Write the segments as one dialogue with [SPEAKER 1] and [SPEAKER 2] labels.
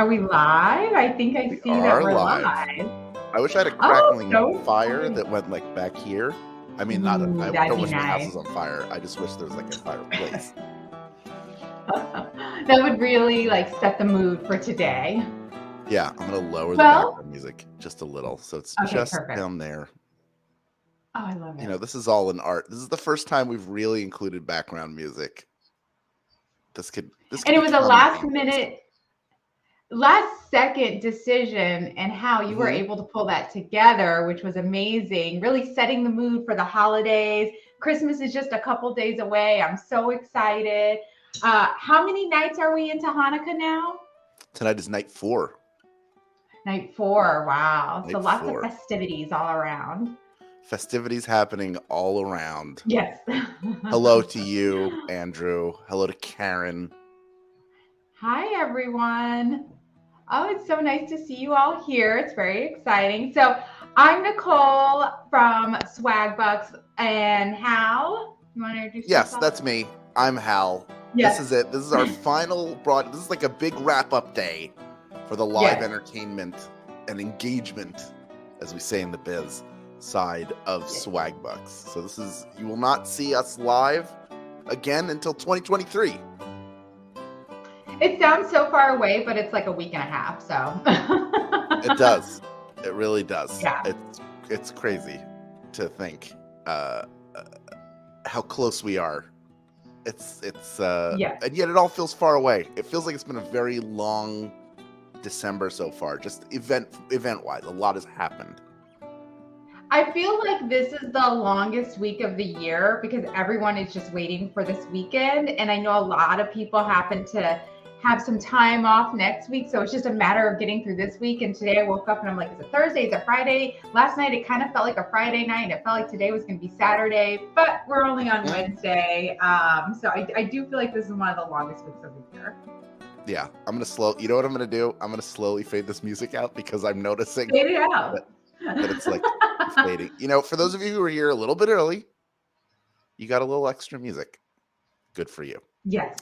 [SPEAKER 1] Are we live? I think I
[SPEAKER 2] We
[SPEAKER 1] see that
[SPEAKER 2] are
[SPEAKER 1] we're
[SPEAKER 2] live.
[SPEAKER 1] live.
[SPEAKER 2] I wish I had a
[SPEAKER 1] Oh,
[SPEAKER 2] crackling
[SPEAKER 1] so
[SPEAKER 2] fire
[SPEAKER 1] exciting.
[SPEAKER 2] that went like back here. I mean, I
[SPEAKER 1] That'd
[SPEAKER 2] don't
[SPEAKER 1] be
[SPEAKER 2] wish my house
[SPEAKER 1] nice.
[SPEAKER 2] was on fire. I just wish there was like a fireplace.
[SPEAKER 1] That would really like set the mood for today.
[SPEAKER 2] Yeah, I'm gonna lower the
[SPEAKER 1] Well,
[SPEAKER 2] background music just a little, so it's
[SPEAKER 1] okay,
[SPEAKER 2] just
[SPEAKER 1] perfect.
[SPEAKER 2] down there.
[SPEAKER 1] Oh, I love it.
[SPEAKER 2] This is all in art. This is the first time we've really included background music. This could
[SPEAKER 1] And it was a
[SPEAKER 2] become dangerous.
[SPEAKER 1] last second decision, and how you were
[SPEAKER 2] Mhm.
[SPEAKER 1] able to pull that together, which was amazing. Really setting the mood for the holidays. Christmas is just a couple days away. I'm so excited. How many nights are we into Hanukkah now?
[SPEAKER 2] Tonight is night 4.
[SPEAKER 1] Night 4. Wow. So
[SPEAKER 2] Night
[SPEAKER 1] lots of
[SPEAKER 2] 4.
[SPEAKER 1] festivities all around.
[SPEAKER 2] Festivities happening all around.
[SPEAKER 1] Yes.
[SPEAKER 2] Hello to you, Andrew. Hello to Karen.
[SPEAKER 1] Hi, everyone. Oh, it's so nice to see you all here. It's very exciting. So I'm Nicole from Swagbucks and Hal. You want to introduce
[SPEAKER 2] Yes,
[SPEAKER 1] yourself?
[SPEAKER 2] that's me. I'm Hal.
[SPEAKER 1] Yes.
[SPEAKER 2] This is it. This is our final broad. This is like a big wrap-up day for the live
[SPEAKER 1] Yes.
[SPEAKER 2] entertainment and engagement, as we say in the biz, side of
[SPEAKER 1] Yes.
[SPEAKER 2] Swagbucks. So you will not see us live again until 2023.
[SPEAKER 1] It sounds so far away, but it's like a week and a half. So
[SPEAKER 2] It does. It really does.
[SPEAKER 1] Yeah.
[SPEAKER 2] It's crazy to think how close we are.
[SPEAKER 1] Yeah.
[SPEAKER 2] And yet it all feels far away. It feels like it's been a very long December so far. Just event wise, a lot has happened.
[SPEAKER 1] I feel like this is the longest week of the year because everyone is just waiting for this weekend. And I know a lot of people happen to have some time off next week. So it's just a matter of getting through this week. And today I woke up and I'm like, is it Thursday? Is it Friday? Last night it kind of felt like a Friday night, and it felt like today was going to be Saturday, but we're only on Wednesday. So I do feel like this is one of the longest weeks of the year.
[SPEAKER 2] Yeah, you know what I'm going to do? I'm going to slowly fade this music out because I'm noticing
[SPEAKER 1] Fade it out.
[SPEAKER 2] that it's like fading. For those of you who are here a little bit early, you got a little extra music. Good for you.
[SPEAKER 1] Yes.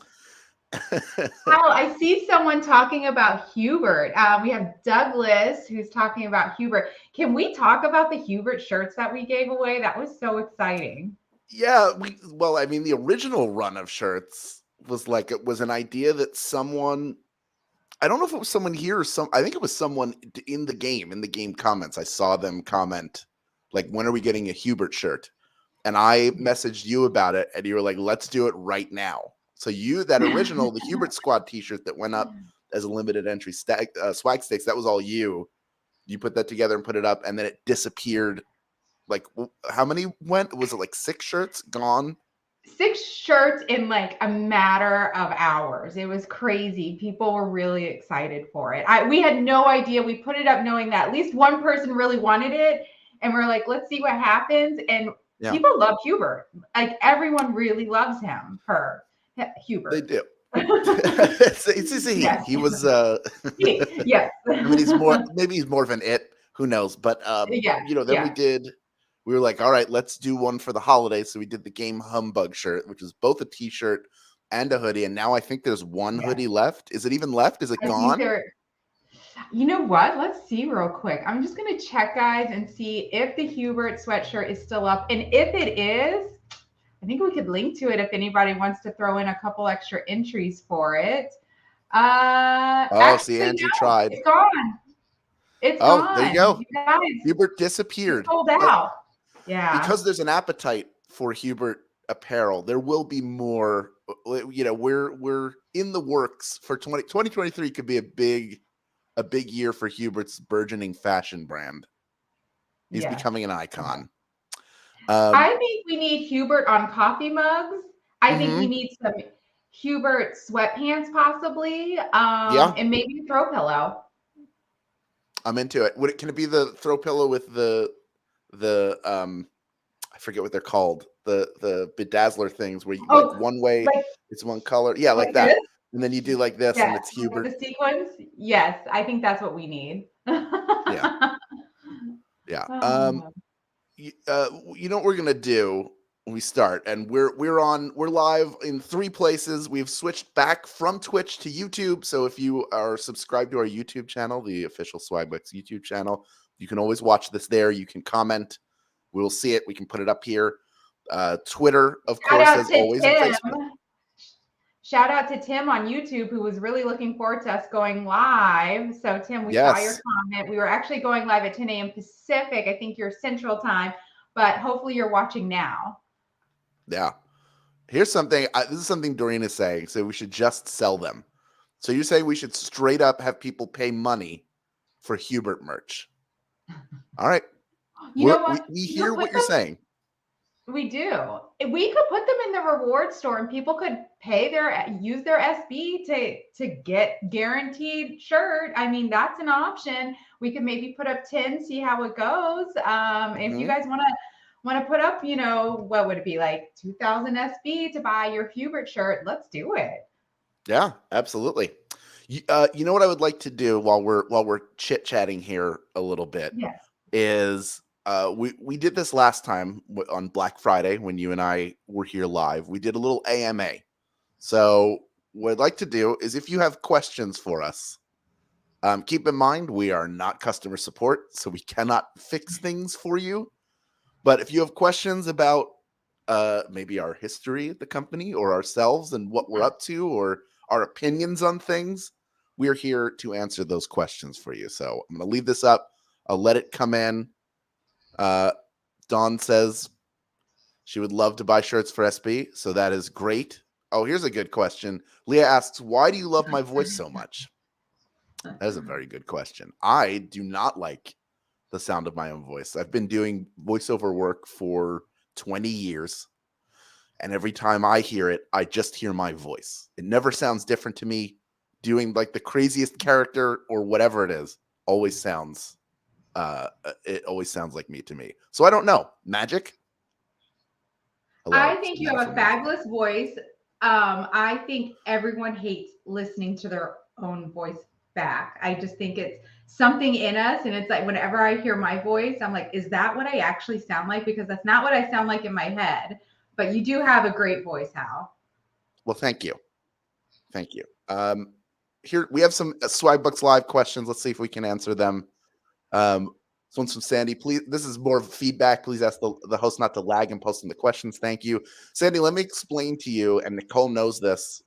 [SPEAKER 1] Hal, I see someone talking about Hubert. We have Douglas who's talking about Hubert. Can we talk about the Hubert shirts that we gave away? That was so exciting.
[SPEAKER 2] Yeah, the original run of shirts was an idea that someone, I don't know if it was someone here or I think it was someone in the game comments. I saw them comment, like, when are we getting a Hubert shirt? And I messaged you about it, and you were like, let's do it right now. So that original, the Hubert Squad t-shirt that went up as a limited entry swag stakes, that was all you. You put that together and put it up, and then it disappeared. Like, how many went? Was it like 6 shirts gone?
[SPEAKER 1] 6 shirts in like a matter of hours. It was crazy. People were really excited for it. We had no idea. We put it up knowing that at least one person really wanted it. And we're like, let's see what happens. And people love Hubert. Like, everyone really loves him, Hubert.
[SPEAKER 2] They do. It's a he.
[SPEAKER 1] Yes.
[SPEAKER 2] He was
[SPEAKER 1] yes.
[SPEAKER 2] I mean, maybe he's more of an it, who knows? But we were like, all right, let's do one for the holidays. So we did the Game Humbug shirt, which is both a t-shirt and a hoodie. And now I think there's one hoodie left. Is it even left? Is it gone?
[SPEAKER 1] You know what? Let's see real quick. I'm just going to check, guys, and see if the Hubert sweatshirt is still up. And if it is, I think we could link to it if anybody wants to throw in a couple extra entries for it.
[SPEAKER 2] See, Andrew tried.
[SPEAKER 1] It's gone. It's gone.
[SPEAKER 2] There you go.
[SPEAKER 1] You guys,
[SPEAKER 2] Hubert disappeared.
[SPEAKER 1] Sold out. Yeah.
[SPEAKER 2] Because there's an appetite for Hubert apparel, there will be more. We're in the works for 2023. Could be a big year for Hubert's burgeoning fashion brand. He's becoming an icon.
[SPEAKER 1] I think we need Hubert on coffee mugs. I think we need some Hubert sweatpants, possibly. And maybe a throw pillow.
[SPEAKER 2] I'm into it. Can it be the throw pillow with the I forget what they're called, the bedazzler things where you like one way, it's one color, like that, this? And then you do like this, and it's Hubert.
[SPEAKER 1] The sequence, yes, I think that's what we need.
[SPEAKER 2] Yeah. You know what we're gonna do? we start, and we're live in 3 places. We've switched back from Twitch to YouTube, so if you are subscribed to our YouTube channel, the official Swagbucks YouTube channel, you can always watch this there. You can comment. We'll see it. We can put it up here. Twitter, of course, as always, and Facebook.
[SPEAKER 1] Shout out to Tim on YouTube, who was really looking forward to us going live. So, Tim, we saw your comment. We were actually going live at 10 a.m. Pacific. I think you're Central Time, but hopefully you're watching now.
[SPEAKER 2] Yeah. Here's something. This is something Doreen is saying. So we should just sell them. So you're saying we should straight up have people pay money for Hubert merch. All right.
[SPEAKER 1] You know what?
[SPEAKER 2] We hear what you're saying.
[SPEAKER 1] We do. We could put them in the reward store and people could use their SB to get guaranteed shirt. I mean, that's an option. We could maybe put up 10, see how it goes. If you guys want to put up, what would it be, like 2,000 SB to buy your Hubert shirt? Let's do it.
[SPEAKER 2] Yeah, absolutely. You know what I would like to do while we're chit-chatting here a little bit is we did this last time on Black Friday when you and I were here live. We did a little AMA. So what I'd like to do is, if you have questions for us, keep in mind we are not customer support, so we cannot fix things for you. But if you have questions about maybe our history at the company or ourselves and what we're up to or our opinions on things, we're here to answer those questions for you. So I'm going to leave this up. I'll let it come in. Dawn says she would love to buy shirts for SB, so that is great. Oh, here's a good question. Leah asks, why do you love my voice so much? That is a very good question. I do not like the sound of my own voice. I've been doing voiceover work for 20 years, and every time I hear it, I just hear my voice. It never sounds different to me. Doing like the craziest character or whatever it is always sounds like me to me. So I don't know. Magic?
[SPEAKER 1] Hello. I think you have a fabulous voice. I think everyone hates listening to their own voice back. I just think it's something in us, and it's like whenever I hear my voice, I'm like, is that what I actually sound like? Because that's not what I sound like in my head. But you do have a great voice, Hal.
[SPEAKER 2] Well, thank you. Thank you. Here we have some Swagbucks Live questions. Let's see if we can answer them. This one's from Sandy. Please, this is more feedback. Please ask the host not to lag in posting the questions. Thank you. Sandy, let me explain to you, and Nicole knows this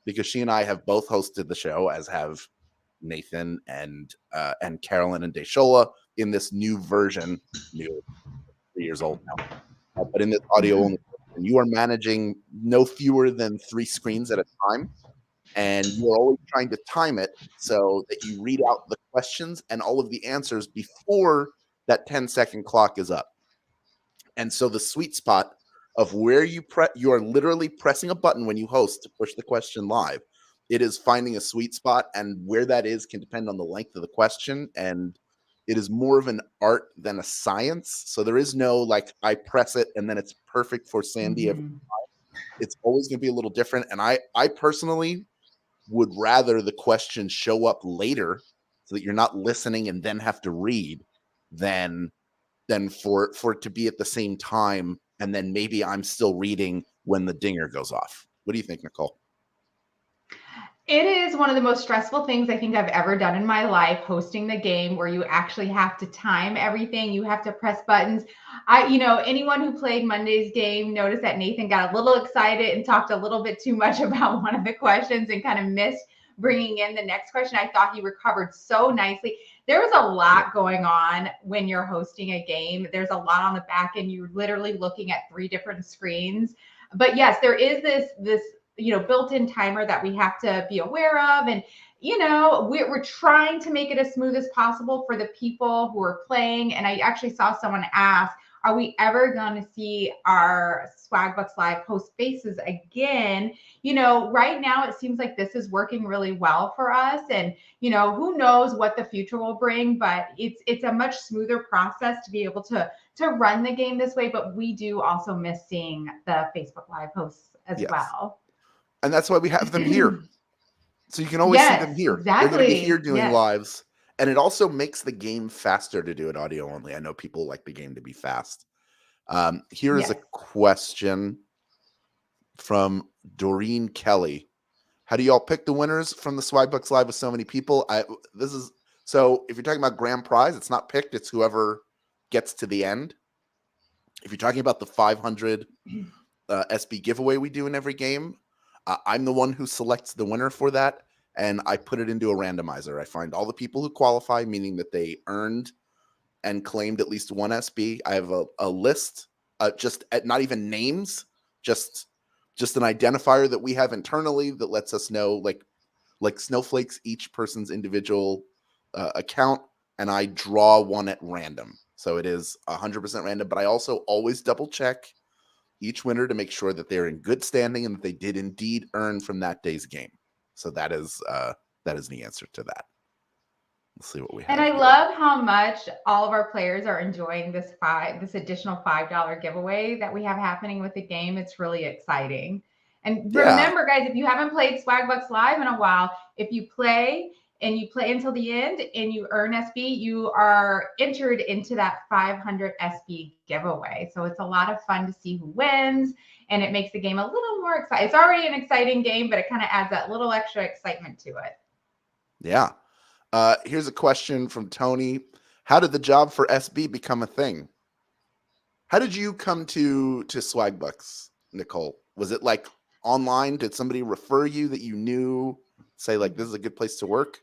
[SPEAKER 2] because she and I have both hosted the show, as have Nathan and Carolyn and Deshola in this new version, 3 years old now. But in this audio only, you are managing no fewer than 3 screens at a time. And you're always trying to time it so that you read out the questions and all of the answers before that 10-second clock is up. And so the sweet spot of where you are literally pressing a button when you host to push the question live. It is finding a sweet spot, and where that is can depend on the length of the question. And it is more of an art than a science. So there is no like I press it and then it's perfect for Sandy every time. It's always going to be a little different. And I personally would rather the question show up later so that you're not listening and then have to read than for it to be at the same time and then maybe I'm still reading when the dinger goes off. What do you think, Nicole?
[SPEAKER 1] It is one of the most stressful things I think I've ever done in my life, hosting the game, where you actually have to time everything. You have to press buttons. Anyone who played Monday's game noticed that Nathan got a little excited and talked a little bit too much about one of the questions and kind of missed bringing in the next question. I thought he recovered so nicely. There's a lot going on when you're hosting a game. There's a lot on the back end. You're literally looking at 3 different screens. But yes, there is this built-in timer that we have to be aware of. And, we're trying to make it as smooth as possible for the people who are playing. And I actually saw someone ask, are we ever going to see our Swagbucks Live host faces again? Right now it seems like this is working really well for us. And, who knows what the future will bring, but it's a much smoother process to be able to run the game this way. But we do also miss seeing the Facebook Live hosts as well.
[SPEAKER 2] And that's why we have them here. So you can always see them here.
[SPEAKER 1] Exactly.
[SPEAKER 2] They're going to be here doing lives. And it also makes the game faster to do it audio only. I know people like the game to be fast. Here is a
[SPEAKER 1] Yes.
[SPEAKER 2] question from Doreen Kelly. How do y'all pick the winners from the Swagbucks Live with so many people? So if you're talking about grand prize, it's not picked, it's whoever gets to the end. If you're talking about the 500 SB giveaway we do in every game, I'm the one who selects the winner for that, and I put it into a randomizer. I find all the people who qualify, meaning that they earned and claimed at least one SB. I have a list, just not even names, just an identifier that we have internally that lets us know, like snowflakes, each person's individual account, and I draw one at random. So it is 100% random, but I also always double check each winner to make sure that they're in good standing and that they did indeed earn from that day's game. So that is the answer to that. Let's see what we have.
[SPEAKER 1] And I
[SPEAKER 2] here.
[SPEAKER 1] love how much all of our players are enjoying this additional $5 giveaway that we have happening with the game. It's really exciting. And remember, guys, if you haven't played Swagbucks Live in a while, if you play and you play until the end and you earn SB, you are entered into that 500 SB giveaway. So it's a lot of fun to see who wins, and it makes the game a little more exciting. It's already an exciting game, but it kind of adds that little extra excitement to it.
[SPEAKER 2] Yeah. Here's a question from Tony. How did the job for SB become a thing? How did you come to Swagbucks, Nicole? Was it like online? Did somebody refer you that you knew, say like this is a good place to work?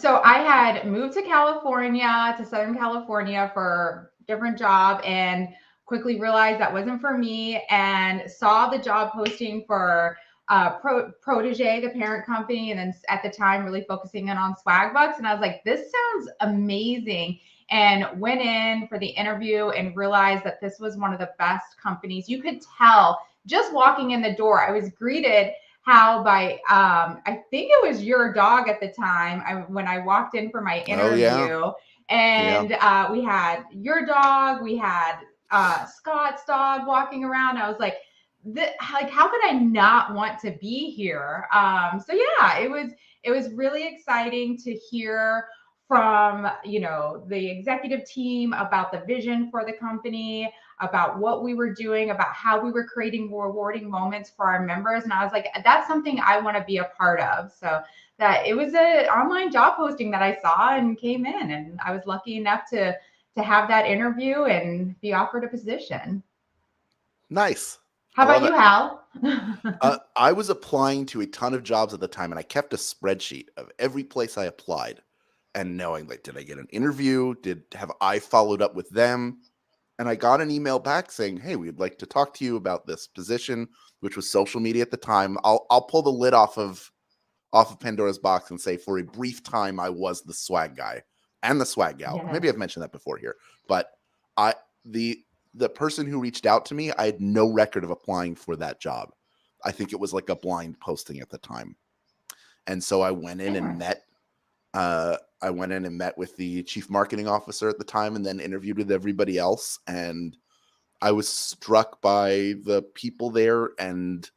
[SPEAKER 1] So I had moved to Southern California for a different job, and quickly realized that wasn't for me, and saw the job posting for Protege, the parent company, and then at the time really focusing in on Swagbucks. And I was like, this sounds amazing. And went in for the interview and realized that this was one of the best companies. You could tell just walking in the door. I was greeted by I think it was your dog at the time, when I walked in for my interview.
[SPEAKER 2] Oh, yeah.
[SPEAKER 1] And we had your dog, we had Scott's dog walking around. I was like, how could I not want to be here? So yeah, it was really exciting to hear from the executive team about the vision for the company, about what we were doing, about how we were creating rewarding moments for our members. And I was like, that's something I want to be a part of. So that it was an online job posting that I saw and came in, and I was lucky enough to have that interview and be offered a position.
[SPEAKER 2] Nice.
[SPEAKER 1] How about you, Hal?
[SPEAKER 2] I was applying to a ton of jobs at the time, and I kept a spreadsheet of every place I applied, and knowing, like, did I get an interview? Have I followed up with them? And I got an email back saying, hey, we'd like to talk to you about this position, which was social media at the time. I'll pull the lid off of Pandora's box and say, for a brief time, I was the swag guy and the swag gal.
[SPEAKER 1] Yes.
[SPEAKER 2] Maybe I've mentioned that before here, but the person who reached out to me, I had no record of applying for that job. I think it was like a blind posting at the time. And so I went in and met with the chief marketing officer at the time, and then interviewed with everybody else. And I was struck by the people there and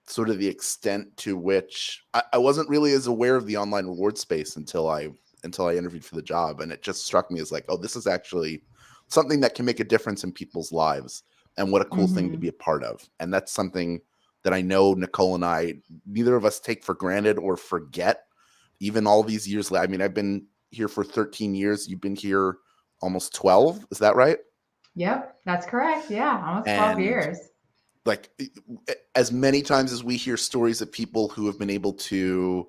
[SPEAKER 2] sort of the extent to which I wasn't really as aware of the online reward space until I interviewed for the job. And it just struck me as like, oh, this is actually something that can make a difference in people's lives, and what a cool thing to be a part of. And that's something that I know Nicole and I, neither of us take for granted or forget, even all these years later. I mean, I've been here for 13 years. You've been here almost 12. Is that right?
[SPEAKER 1] Yep, that's correct. Yeah, almost 12 years.
[SPEAKER 2] Like, as many times as we hear stories of people who have been able to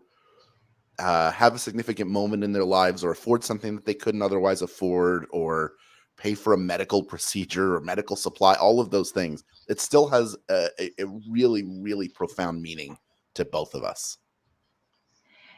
[SPEAKER 2] have a significant moment in their lives, or afford something that they couldn't otherwise afford, or pay for a medical procedure or medical supply, all of those things, it still has a really, really profound meaning to both of us.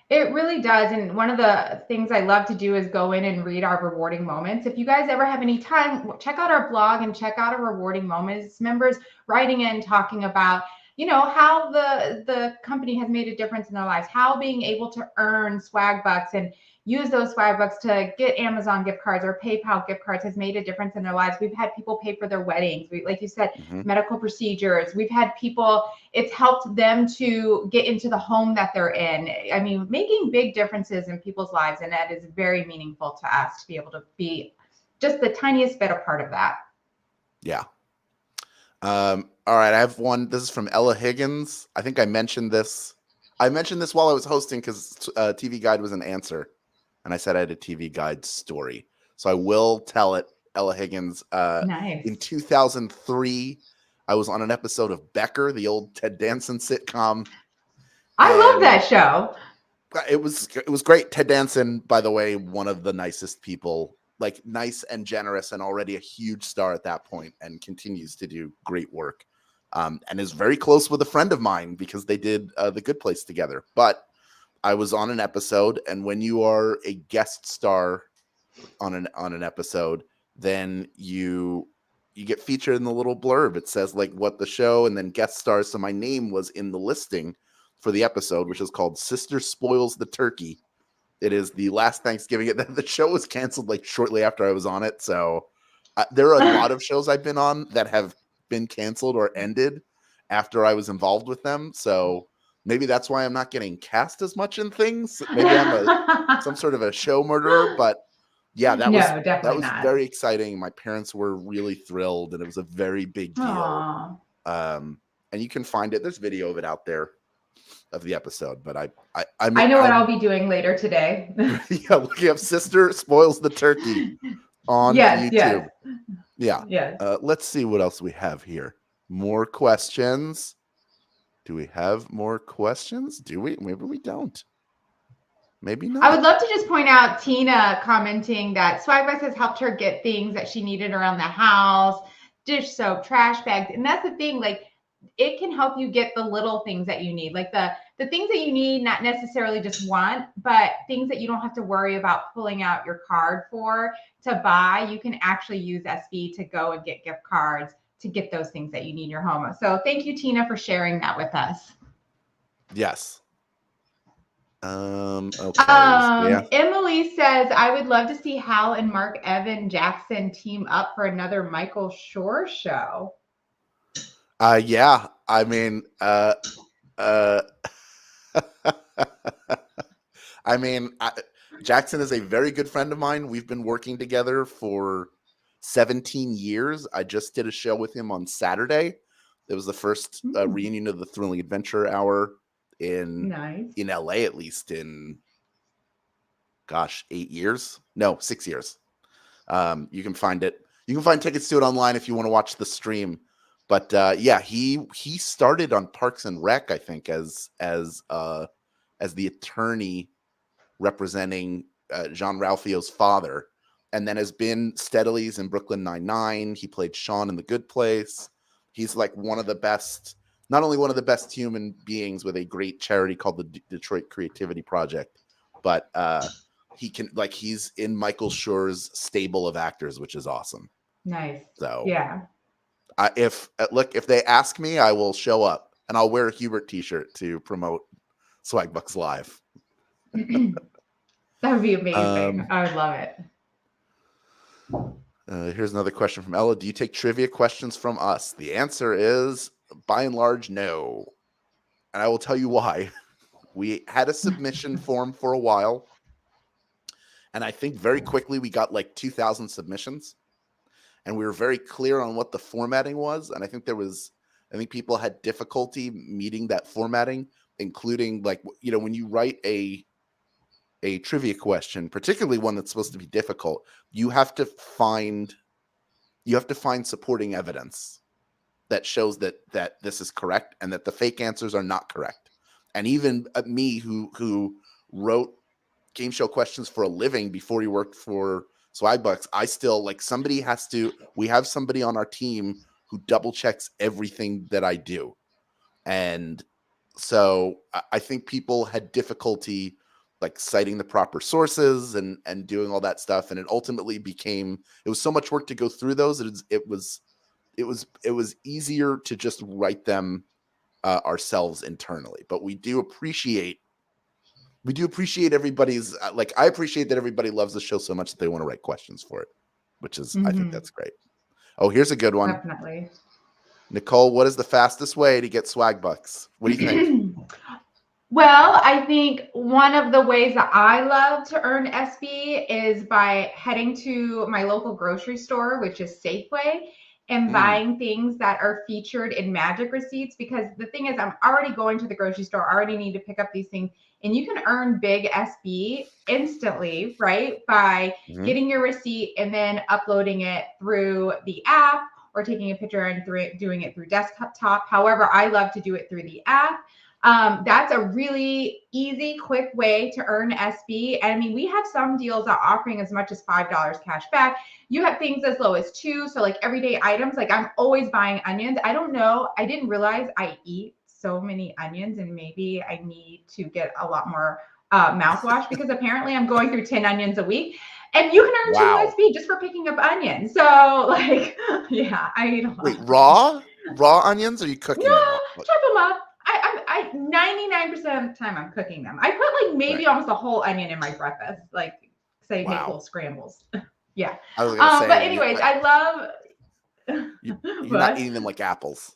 [SPEAKER 1] It really does. And one of the things I love to do is go in and read our rewarding moments. If you guys ever have any time, check out our blog and check out our rewarding moments. Members writing in, talking about, how the company has made a difference in their lives, how being able to earn swag bucks and use those swag bucks to get Amazon gift cards or PayPal gift cards has made a difference in their lives. We've had people pay for their weddings. Like you said, medical procedures. We've had people, it's helped them to get into the home that they're in. I mean, making big differences in people's lives. And that is very meaningful to us to be able to be just the tiniest bit a part of that.
[SPEAKER 2] Yeah. All right. I have one. This is from Ella Higgins. I think I mentioned this. I mentioned this while I was hosting because TV Guide was an answer. And I said I had a TV Guide story. So I will tell it, Ella Higgins.
[SPEAKER 1] Nice.
[SPEAKER 2] In 2003, I was on an episode of Becker, the old Ted Danson sitcom.
[SPEAKER 1] I love that show.
[SPEAKER 2] It was great. Ted Danson, by the way, one of the nicest people, like nice and generous, and already a huge star at that point, and continues to do great work. And is very close with a friend of mine because they did The Good Place together. But I was on an episode, and when you are a guest star on an episode, then you get featured in the little blurb. It says like what the show and then guest stars. So my name was in the listing for the episode, which is called Sister Spoils the Turkey. It is the last Thanksgiving. The show was canceled like shortly after I was on it. So there are a lot of shows I've been on that have been canceled or ended after I was involved with them. So maybe that's why I'm not getting cast as much in things. Maybe I'm some sort of a show murderer, but yeah, that was
[SPEAKER 1] not.
[SPEAKER 2] very exciting. My parents were really thrilled, and it was a very big deal. And you can find it. There's video of it out there of the episode, but I
[SPEAKER 1] know what I'll be doing later today.
[SPEAKER 2] Yeah, looking up Sister Spoils the Turkey on YouTube. Yeah. Let's see what else we have here. More questions. Do we have more questions? Do we? Maybe we don't. Maybe not.
[SPEAKER 1] I would love to just point out Tina commenting that Swagbucks has helped her get things that she needed around the house, dish soap, trash bags. And that's the thing, like it can help you get the little things that you need, like the things that you need, not necessarily just want, but things that you don't have to worry about pulling out your card for to buy. You can actually use SB to go and get gift cards to get those things that you need in your home. So thank you, Tina, for sharing that with us.
[SPEAKER 2] Yes. Okay.
[SPEAKER 1] Emily says, I would love to see Hal and Mark Evan Jackson team up for another Michael Shore show.
[SPEAKER 2] Yeah. I mean, Jackson is a very good friend of mine. We've been working together for 17 years. I just did a show with him on Saturday. It was the first reunion of the Thrilling Adventure Hour in LA, at least in 8 years. No, 6 years. You can find it. You can find tickets to it online if you want to watch the stream. But yeah, he started on Parks and Rec, I think, as the attorney representing Jean-Ralphio's father, and then has been steadily in Brooklyn Nine-Nine. He played Sean in The Good Place. He's like one of the best, not only one of the best human beings with a great charity called the Detroit Creativity Project, but he's in Michael Shore's stable of actors, which is awesome.
[SPEAKER 1] Nice.
[SPEAKER 2] So
[SPEAKER 1] yeah.
[SPEAKER 2] If they ask me, I will show up, and I'll wear a Hubert t-shirt to promote Swagbucks Live.
[SPEAKER 1] That would be amazing. I would love it.
[SPEAKER 2] Here's another question from Ella. Do you take trivia questions from us? The answer is, by and large, no. And I will tell you why. We had a submission form for a while, and I think very quickly we got like 2,000 submissions. And we were very clear on what the formatting was. And I think people had difficulty meeting that formatting, including when you write a trivia question, particularly one that's supposed to be difficult, you have to find supporting evidence that shows that this is correct and that the fake answers are not correct. And even me, who wrote game show questions for a living before he worked for Swagbucks, I still we have somebody on our team who double checks everything that I do. And so I think people had difficulty citing the proper sources and doing all that stuff. And it ultimately it was so much work to go through those. It was easier to just write them ourselves internally. But we do appreciate everybody's I appreciate that everybody loves the show so much that they want to write questions for it, which is I think that's great. Oh, here's a good one.
[SPEAKER 1] Definitely.
[SPEAKER 2] Nicole, what is the fastest way to get Swagbucks? What do you think?
[SPEAKER 1] Well, I think one of the ways that I love to earn SB is by heading to my local grocery store, which is Safeway, and
[SPEAKER 2] Mm,
[SPEAKER 1] buying things that are featured in magic receipts. Because the thing is, I'm already going to the grocery store, I already need to pick up these things, and you can earn big SB instantly, right? By
[SPEAKER 2] mhm.
[SPEAKER 1] getting your receipt and then uploading it through the app or taking a picture and doing it through desktop. However, I love to do it through the app. That's a really easy, quick way to earn SB. I mean, we have some deals that are offering as much as $5 cash back. You have things as low as 2. So like everyday items, like I'm always buying onions. I don't know. I didn't realize I eat so many onions, and maybe I need to get a lot more mouthwash, because apparently I'm going through 10 onions a week. And you can earn 2
[SPEAKER 2] Wow.
[SPEAKER 1] SB just for picking up onions. So like, yeah, I eat a lot
[SPEAKER 2] Wait,
[SPEAKER 1] of onions.
[SPEAKER 2] raw onions? Or are you cooking them
[SPEAKER 1] No,
[SPEAKER 2] up? Like,
[SPEAKER 1] chop them up. I 99% of the time I'm cooking them. I put like
[SPEAKER 2] right.
[SPEAKER 1] maybe almost a whole onion in my breakfast, like say make
[SPEAKER 2] Wow.
[SPEAKER 1] little scrambles. Yeah.
[SPEAKER 2] I was gonna say
[SPEAKER 1] But anyways, I love
[SPEAKER 2] you're not
[SPEAKER 1] what?
[SPEAKER 2] eating them like apples.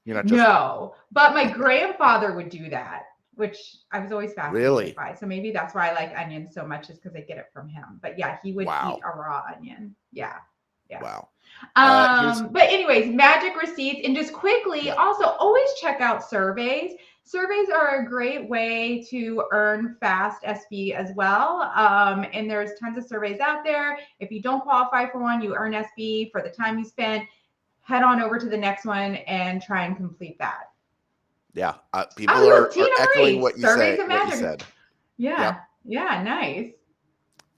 [SPEAKER 2] You're not just
[SPEAKER 1] No, but my grandfather would do that, which I was always fascinated
[SPEAKER 2] really.
[SPEAKER 1] by. So maybe that's why I like onions so much, is because I get it from him. But yeah, he would eat
[SPEAKER 2] Wow.
[SPEAKER 1] a raw onion. Yeah. Yeah.
[SPEAKER 2] Wow. Here's
[SPEAKER 1] But anyways, magic receipts, and just quickly,
[SPEAKER 2] yeah.
[SPEAKER 1] also always check out surveys. Surveys are a great way to earn fast SB as well. And there's tons of surveys out there. If you don't qualify for one, you earn SB for the time you spend. Head on over to the next one and try and complete that.
[SPEAKER 2] Yeah. People
[SPEAKER 1] Oh, look,
[SPEAKER 2] are
[SPEAKER 1] Tina
[SPEAKER 2] echoing
[SPEAKER 1] Marie,
[SPEAKER 2] what you
[SPEAKER 1] surveys
[SPEAKER 2] say,
[SPEAKER 1] and
[SPEAKER 2] what you
[SPEAKER 1] magic.
[SPEAKER 2] said.
[SPEAKER 1] Yeah,
[SPEAKER 2] Yep.
[SPEAKER 1] yeah, nice.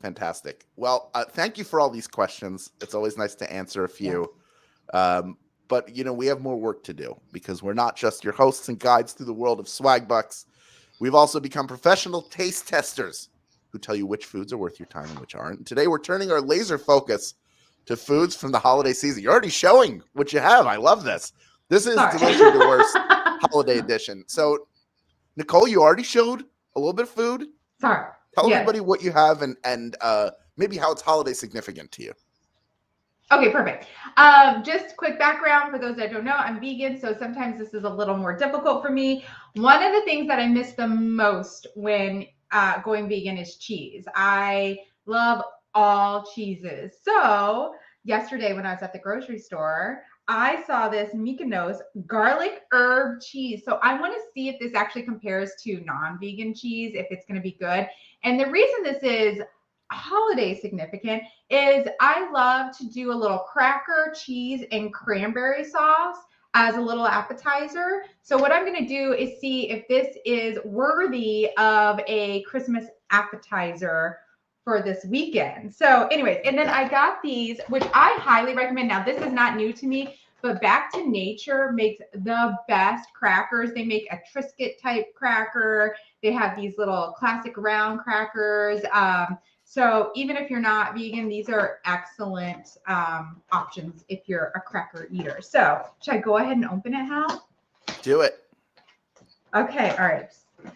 [SPEAKER 2] Fantastic. Well, thank you for all these questions. It's always nice to answer a
[SPEAKER 1] Yes.
[SPEAKER 2] few. Um, but we have more work to do, because we're not just your hosts and guides through the world of Swagbucks. We've also become professional taste testers who tell you which foods are worth your time and which aren't. And today we're turning our laser focus to foods from the holiday season. You're already showing what you have. I love this. This is
[SPEAKER 1] Sorry.
[SPEAKER 2] Devotion to Worst Holiday Edition. So, Nicole, you already showed a little bit of food.
[SPEAKER 1] Sorry.
[SPEAKER 2] Tell
[SPEAKER 1] Yes.
[SPEAKER 2] everybody what you have, and maybe how it's holiday significant to you.
[SPEAKER 1] Okay, perfect. Just quick background for those that don't know, I'm vegan, so sometimes this is a little more difficult for me. One of the things that I miss the most when going vegan is cheese. I love all cheeses. So yesterday when I was at the grocery store, I saw this Mykonos garlic herb cheese. So I want to see if this actually compares to non-vegan cheese, if it's going to be good. And the reason this is holiday significant is I love to do a little cracker, cheese, and cranberry sauce as a little appetizer. So what I'm going to do is see if this is worthy of a Christmas appetizer for this weekend. So anyways, and then
[SPEAKER 2] Okay.
[SPEAKER 1] I got these, which I highly recommend. Now, this is not new to me, but Back to Nature makes the best crackers. They make a Triscuit type cracker. They have these little classic round crackers. So even if you're not vegan, these are excellent options if you're a cracker eater. So should I go ahead and open it, Hal?
[SPEAKER 2] Do it.
[SPEAKER 1] Okay, all right.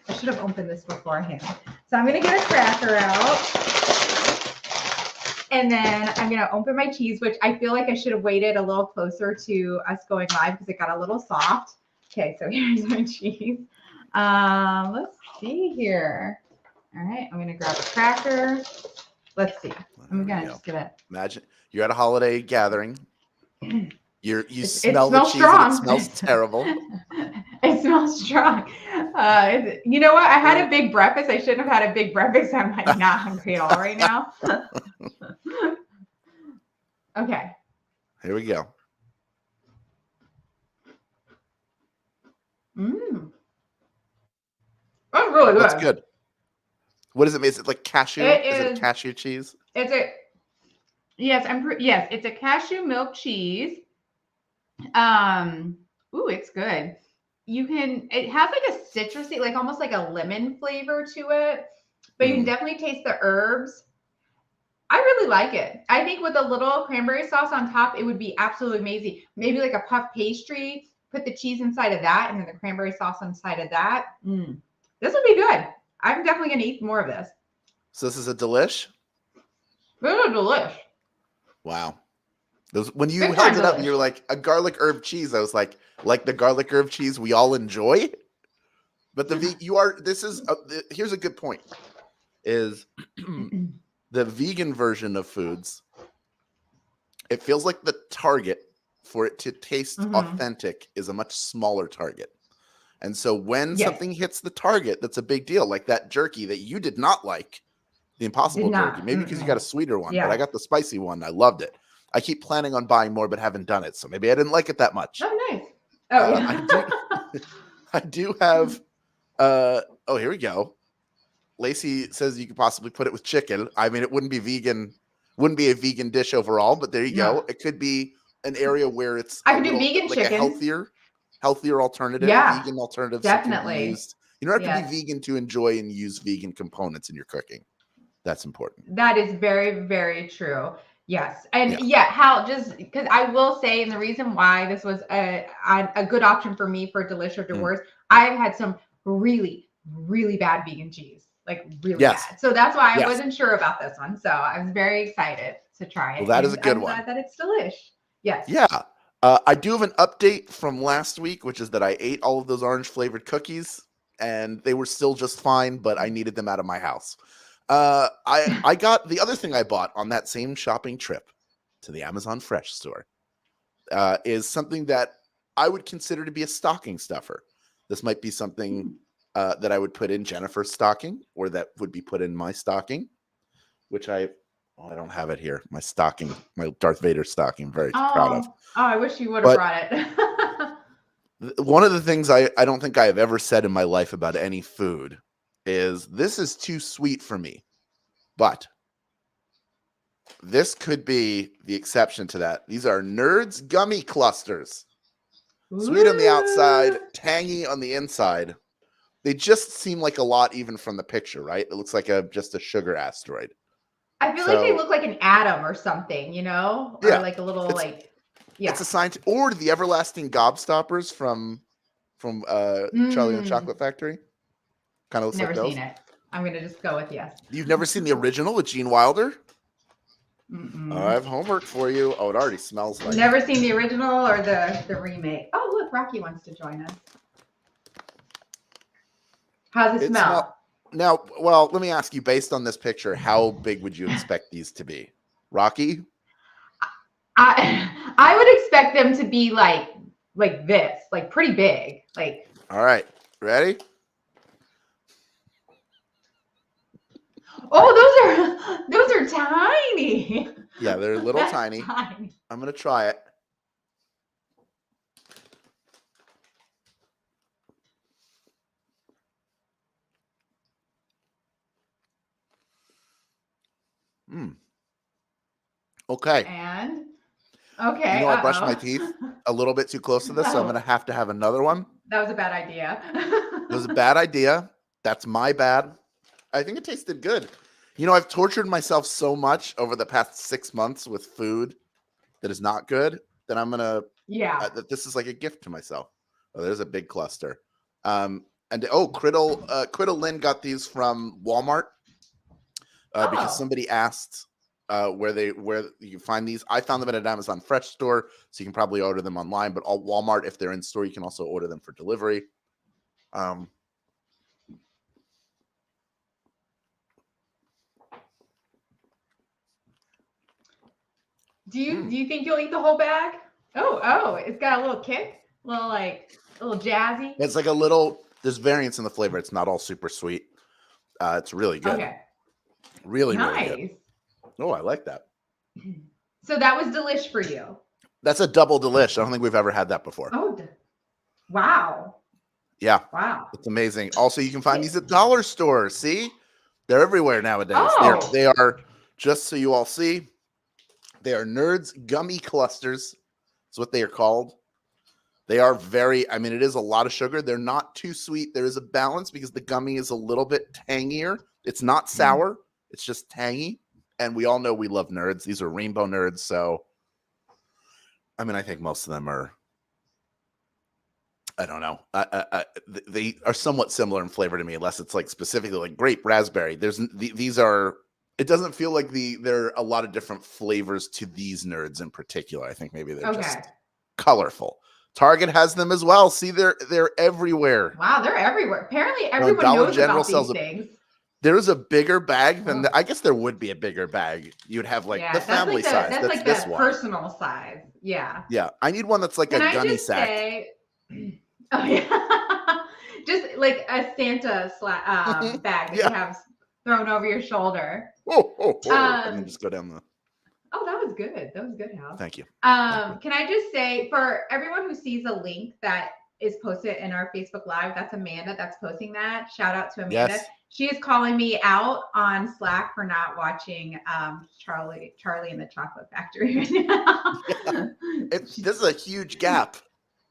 [SPEAKER 1] I should have opened this beforehand. So I'm going to get a cracker out. And then I'm going to open my cheese, which I feel like I should have waited a little closer to us going live because it got a little soft. Okay, so here's my cheese. Let's see here. All right, I'm going to grab a cracker. Let's see. I'm gonna just get it.
[SPEAKER 2] Imagine you're at a holiday gathering. You smell
[SPEAKER 1] It
[SPEAKER 2] the
[SPEAKER 1] smells
[SPEAKER 2] cheese and it
[SPEAKER 1] strong.
[SPEAKER 2] smells terrible.
[SPEAKER 1] It smells strong. You know what? I had a big breakfast. I shouldn't have had a big breakfast. I'm like not hungry at all right now. Okay.
[SPEAKER 2] Here we go.
[SPEAKER 1] That's really good.
[SPEAKER 2] That's good. What is it? Is it like cashew? Is it a
[SPEAKER 1] It is.
[SPEAKER 2] cashew cheese?
[SPEAKER 1] It's a yes. Yes. It's a cashew milk cheese. Ooh, it's good. It has like a citrusy, like almost like a lemon flavor to it, but you can definitely taste the herbs. I really like it. I think with a little cranberry sauce on top, it would be absolutely amazing. Maybe like a puff pastry, put the cheese inside of that, and then the cranberry sauce inside of that. This would be good. I'm definitely going to eat more of this.
[SPEAKER 2] So this is a delish?
[SPEAKER 1] This is delish.
[SPEAKER 2] Wow. When you
[SPEAKER 1] Big
[SPEAKER 2] held
[SPEAKER 1] time
[SPEAKER 2] it up and
[SPEAKER 1] delish.
[SPEAKER 2] you were like, a garlic herb cheese, I was like the garlic herb cheese we all enjoy? But here's a good point, is the vegan version of foods, it feels like the target for it to taste authentic is a much smaller target. And so when something hits the target, that's a big deal. Like that jerky that you did not like, the Impossible jerky, maybe because you got a sweeter one, but I got the spicy one. I loved it. I keep planning on buying more, but haven't done it. So maybe I didn't like it that much.
[SPEAKER 1] Oh, nice. Oh, yeah.
[SPEAKER 2] I do have, here we go. Lacey says you could possibly put it with chicken. I mean, it wouldn't be a vegan dish overall, but there you go. It could be an area where it's
[SPEAKER 1] I could do vegan
[SPEAKER 2] like
[SPEAKER 1] chicken.
[SPEAKER 2] A healthier alternative.
[SPEAKER 1] Yeah,
[SPEAKER 2] vegan alternatives.
[SPEAKER 1] definitely.
[SPEAKER 2] You don't have to be vegan to enjoy and use vegan components in your cooking. That's important.
[SPEAKER 1] That is very, very true. Yes. And Hal, just because I will say, and the reason why this was a good option for me for Delish or Divorce, I've had some really, really bad vegan cheese, like really bad. So that's why I wasn't sure about this one. So I was very excited to try it.
[SPEAKER 2] Well, that is a good one.
[SPEAKER 1] I'm glad that it's delish. Yes.
[SPEAKER 2] Yeah. I do have an update from last week, which is that I ate all of those orange flavored cookies and they were still just fine, but I needed them out of my house. I got the other thing I bought on that same shopping trip to the Amazon Fresh store is something that I would consider to be a stocking stuffer. This might be something that I would put in Jennifer's stocking, or that would be put in my stocking, which I don't have it here. My stocking, my Darth Vader stocking, I'm very proud of.
[SPEAKER 1] Oh, I wish you would have brought it.
[SPEAKER 2] One of the things I don't think I have ever said in my life about any food is this is too sweet for me, but this could be the exception to that. These are Nerds gummy clusters. Sweet on the outside, tangy on the inside. They just seem like a lot even from the picture, right? It looks like just a sugar asteroid.
[SPEAKER 1] I feel like they look like an atom or something, you know? Or like a little It's
[SPEAKER 2] a sign or the everlasting gobstoppers from Charlie and the Chocolate Factory. Kind of looks like those.
[SPEAKER 1] Never seen it. I'm going to just go with yes.
[SPEAKER 2] You've never seen the original with Gene Wilder? I have homework for you. Oh, it already smells like
[SPEAKER 1] Never seen the original or the remake. Oh, look, Rocky wants to join us. How's it smell?
[SPEAKER 2] Now, well, let me ask you, based on this picture, how big would you expect these to be? Rocky?
[SPEAKER 1] I would expect them to be like this, like pretty big. Like.
[SPEAKER 2] All right. Ready?
[SPEAKER 1] Oh, those are tiny.
[SPEAKER 2] Yeah, they're a little tiny. I'm going to try it. Okay.
[SPEAKER 1] And okay.
[SPEAKER 2] You know, I brushed my teeth a little bit too close to this, so I'm going to have another one.
[SPEAKER 1] That was a bad idea.
[SPEAKER 2] It was a bad idea. That's my bad. I think it tasted good. You know, I've tortured myself so much over the past 6 months with food that is not good that I'm going to, that this is like a gift to myself. Oh, there's a big cluster. Criddle Lynn got these from Walmart because somebody asked where you can find these. I found them at an Amazon Fresh store, so you can probably order them online, but Walmart, if they're in store, you can also order them for delivery.
[SPEAKER 1] Do you think you'll eat the whole bag? Oh, it's got a little kick, a little jazzy.
[SPEAKER 2] It's like there's variance in the flavor. It's not all super sweet. It's really good.
[SPEAKER 1] Okay.
[SPEAKER 2] Really,
[SPEAKER 1] nice.
[SPEAKER 2] Really good. Oh, I like that.
[SPEAKER 1] So that was delish for you.
[SPEAKER 2] That's a double delish. I don't think we've ever had that before.
[SPEAKER 1] Oh, wow.
[SPEAKER 2] Yeah.
[SPEAKER 1] Wow.
[SPEAKER 2] It's amazing. Also, you can find these at dollar stores. See? They're everywhere nowadays.
[SPEAKER 1] Oh.
[SPEAKER 2] They are, just so you all see, they are Nerds gummy clusters. That's what they are called. They are it is a lot of sugar. They're not too sweet. There is a balance because the gummy is a little bit tangier. It's not sour. It's just tangy. And we all know we love Nerds. These are rainbow Nerds. So, I think most of them are, I don't know. They are somewhat similar in flavor to me, unless it's like specifically like grape, raspberry. It doesn't feel like there are a lot of different flavors to these Nerds in particular. I think maybe they're just colorful. Target has them as well. See, they're everywhere.
[SPEAKER 1] Wow, they're everywhere. Apparently,
[SPEAKER 2] No,
[SPEAKER 1] everyone
[SPEAKER 2] Dollar
[SPEAKER 1] knows
[SPEAKER 2] General
[SPEAKER 1] about these
[SPEAKER 2] sells
[SPEAKER 1] things.
[SPEAKER 2] There's a bigger bag than
[SPEAKER 1] Oh.
[SPEAKER 2] I guess there would be a bigger bag. You'd have like the
[SPEAKER 1] Yeah, that's
[SPEAKER 2] family
[SPEAKER 1] like
[SPEAKER 2] size.
[SPEAKER 1] that's
[SPEAKER 2] That's
[SPEAKER 1] like
[SPEAKER 2] this
[SPEAKER 1] the
[SPEAKER 2] one.
[SPEAKER 1] personal size. Yeah.
[SPEAKER 2] Yeah, I need one that's like
[SPEAKER 1] Can
[SPEAKER 2] a
[SPEAKER 1] I
[SPEAKER 2] gunny
[SPEAKER 1] just
[SPEAKER 2] sack.
[SPEAKER 1] say, oh yeah, just like a Santa bag that
[SPEAKER 2] Yeah.
[SPEAKER 1] you have thrown over your shoulder.
[SPEAKER 2] And then just go down the.
[SPEAKER 1] Oh, that was good. That was good, Hal.
[SPEAKER 2] Thank you.
[SPEAKER 1] Can I just say, for everyone who sees a link that is posted in our Facebook Live, that's Amanda that's posting that. Shout out to Amanda.
[SPEAKER 2] Yes.
[SPEAKER 1] She is calling me out on Slack for not watching Charlie and the Chocolate Factory right now.
[SPEAKER 2] Yeah. This is a huge gap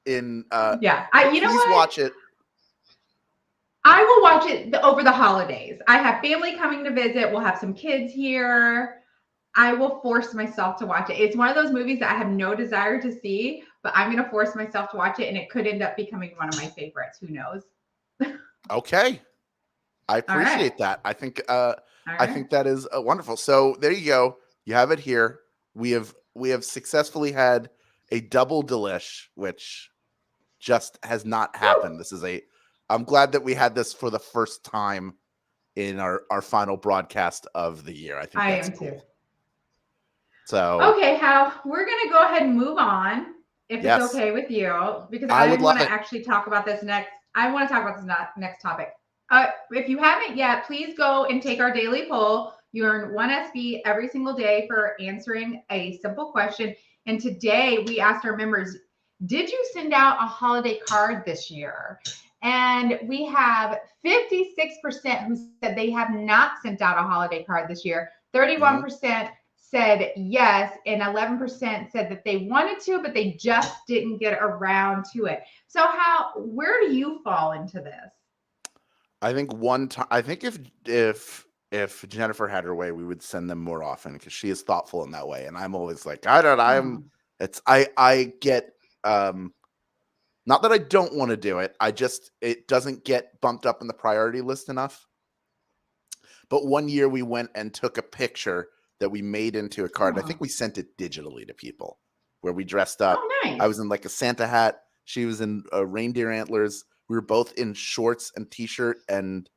[SPEAKER 2] in
[SPEAKER 1] yeah. You know
[SPEAKER 2] please
[SPEAKER 1] what?
[SPEAKER 2] watch it.
[SPEAKER 1] I will watch it over the holidays. I have family coming to visit. We'll have some kids here. I will force myself to watch it. It's one of those movies that I have no desire to see, but I'm going to force myself to watch it, and it could end up becoming one of my favorites. Who knows?
[SPEAKER 2] Okay. I appreciate that. I think I think that is wonderful. So there you go. You have it here. We have successfully had a double delish, which just has not happened. This is I'm glad that we had this for the first time in our final broadcast of the year. I think that's
[SPEAKER 1] am
[SPEAKER 2] cool.
[SPEAKER 1] too.
[SPEAKER 2] So
[SPEAKER 1] okay, Hal, we're gonna go ahead and move on if it's okay with you, because I want to actually talk about this next. I want to talk about this next topic. If you haven't yet, please go and take our daily poll. You earn 1 SB every single day for answering a simple question. And today we asked our members, did you send out a holiday card this year? And we have 56% who said they have not sent out a holiday card this year. 31% said yes, and 11% said that they wanted to, but they just didn't get around to it. So where do you fall into this?
[SPEAKER 2] I think one time, I think if Jennifer had her way, we would send them more often because she is thoughtful in that way. And I'm always like, I get, not that I don't want to do it. It doesn't get bumped up in the priority list enough. But one year we went and took a picture that we made into a card. I think we sent it digitally to people where we dressed up.
[SPEAKER 1] Oh, nice.
[SPEAKER 2] I was in like a Santa hat. She was in reindeer antlers. We were both in shorts and t-shirt and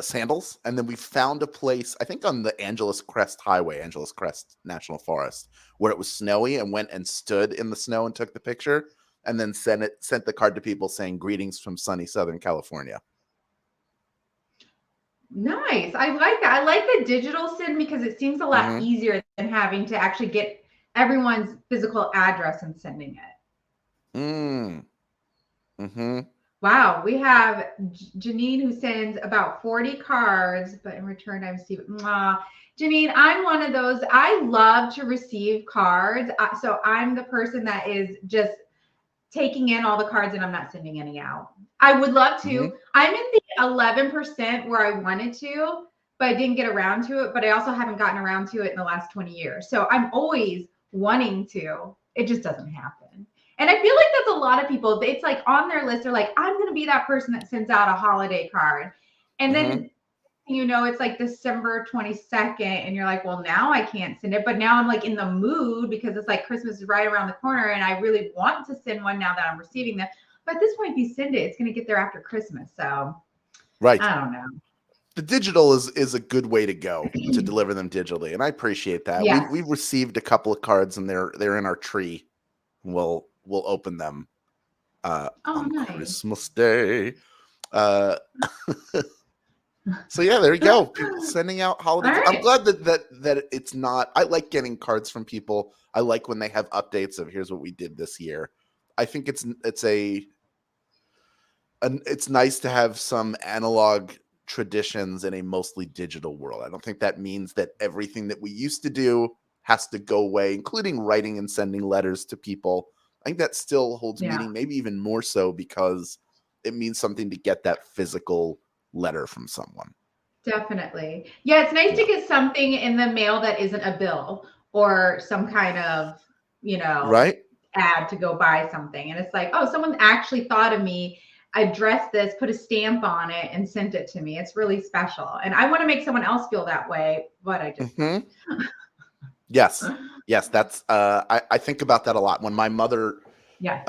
[SPEAKER 2] sandals. And then we found a place, I think on the Angeles Crest Highway, Angeles Crest National Forest, where it was snowy, and went and stood in the snow and took the picture, and then sent the card to people saying greetings from sunny Southern California.
[SPEAKER 1] Nice. I like that. I like the digital send because it seems a lot easier than having to actually get everyone's physical address and sending it. Wow. We have Janine who sends about 40 cards, but in return I receive it. Janine, I'm one of those. I love to receive cards. So I'm the person that is just taking in all the cards and I'm not sending any out. I would love to. I'm in the 11% where I wanted to, but I didn't get around to it. But I also haven't gotten around to it in the last 20 years. So I'm always wanting to. It just doesn't happen. And I feel like that's a lot of people. It's like on their list, they're like, I'm going to be that person that sends out a holiday card. And then, it's like December 22nd and you're like, well, now I can't send it. But now I'm like in the mood because it's like Christmas is right around the corner and I really want to send one now that I'm receiving them. But at this point, if you send it, it's going to get there after Christmas. So I don't know.
[SPEAKER 2] The digital is a good way to go to deliver them digitally. And I appreciate that.
[SPEAKER 1] Yes.
[SPEAKER 2] We've received a couple of cards and they're in our tree. We'll open them on Christmas Day. So yeah, there you go. People sending out holiday. Right. I'm glad that it's not. I like getting cards from people. I like when they have updates of here's what we did this year. I think it's nice to have some analog traditions in a mostly digital world. I don't think that means that everything that we used to do has to go away, including writing and sending letters to people. I think that still holds meaning, maybe even more so because it means something to get that physical letter from someone.
[SPEAKER 1] Definitely. Yeah, it's nice to get something in the mail that isn't a bill or some kind of, ad to go buy something. And it's like, oh, someone actually thought of me, addressed this, put a stamp on it and sent it to me. It's really special. And I want to make someone else feel that way, but I just
[SPEAKER 2] Yes. Yes, that's I think about that a lot. When my mother
[SPEAKER 1] Yes.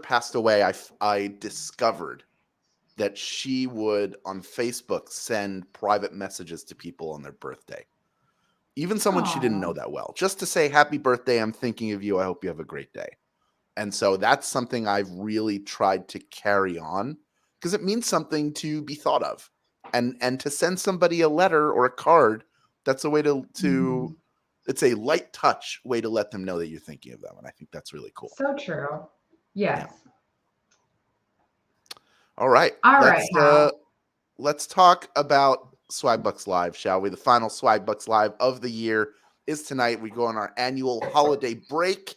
[SPEAKER 2] passed away, I discovered that she would on Facebook send private messages to people on their birthday. Even someone she didn't know
[SPEAKER 1] Oh,
[SPEAKER 2] that well, just to say happy birthday, I'm thinking of you, I hope you have a great day. And so that's something I've really tried to carry on because it means something to be thought of. And to send somebody a letter or a card, that's a way to it's a light touch way to let them know that you're thinking of them. And I think that's really cool.
[SPEAKER 1] so true.
[SPEAKER 2] Yeah.
[SPEAKER 1] Yes.
[SPEAKER 2] All right.
[SPEAKER 1] All right, Hal.
[SPEAKER 2] Let's talk about Swagbucks Live, shall we? The final Swagbucks Live of the year is tonight. We go on our annual holiday break.